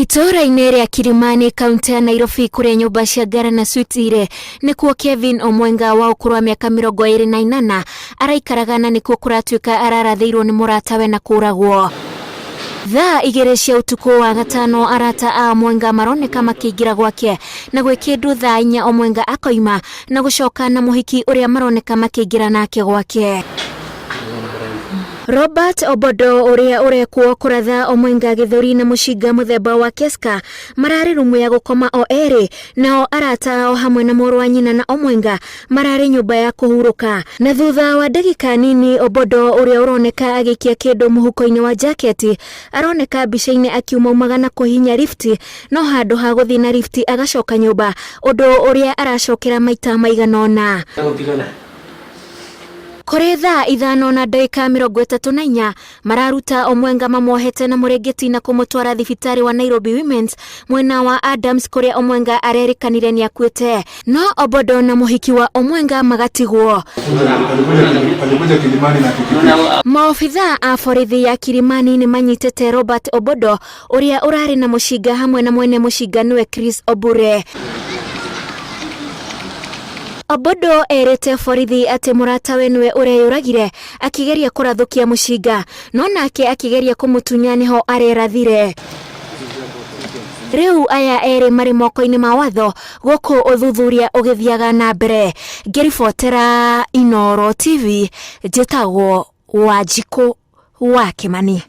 Itũra-inĩ rĩa Kilimani kaunti ya Nairobi kũrĩa nyũmba cia ngara na suite ire nĩkuo Kevin Omwenga wa ũkũrũ wa mĩaka 28 araikaraga na nĩkuo kũratuĩka ararathĩirwo nĩ mũratawe na kũragwo. Thaa 2 cia ũtukũ wa gatano arata a Omwenga maroneka makĩingĩra gwake na gwĩkĩndũ thaa 4 Omwenga akoima na gũcoka na mũhiki ũrĩa maroneka makĩingĩra nake gwake. Robert Obodo ũrĩa ũrekwo kũratha Omwenga gĩthũri na mũcinga mũthemba wa Keska mararĩ rumu ya gũkoma o erĩ, nao arata ao hamwe na mũrũ wa nyina na Omwenga mararĩ nyũmba ya kũhurũka. Na thutha wa ndagĩka nini Obodo ũrĩa ũroneka agĩikia kĩndũ mũhuko-inĩ wa jaketi aroneka mbica-inĩ akiumaumaga na kũhinya lifti, no handũ ha gũthiĩ na lifti agacoka nyũmba, ũndũ ũrĩa aracokera maita maigana ũna. Kũrĩ thaa 5:34 mararuta Omwenga mamuohete na mũrĩngĩti na kũmũtwara thibitarĩ wa Nairobi Women's mwena wa Adams kũrĩa Omwenga arerikanire nĩ akuĩte, no Obodo na mũhiki wa Omwenga magatigwo. Maobithaa a borithi ya Kilimani nĩ manyitĩte Robert Obodo ũrĩa ũrarĩ na mũcinga hamwe na mwene mũcinga nĩwe Chris Obure. Obodo erĩte borithi atĩ mũratawe nĩwe ũreyũragire akĩgeria kũrathũkia mũcinga, no nake akĩgeria kũmũtunya nĩho arerathire. Rĩu aya erĩ marĩ moko-inĩ ma watho gũkũ ũthuthuria ũgĩthiaga na mbere. Ngĩribotera Inooro TV, njĩtagwo Wanjikũ wa Kimani.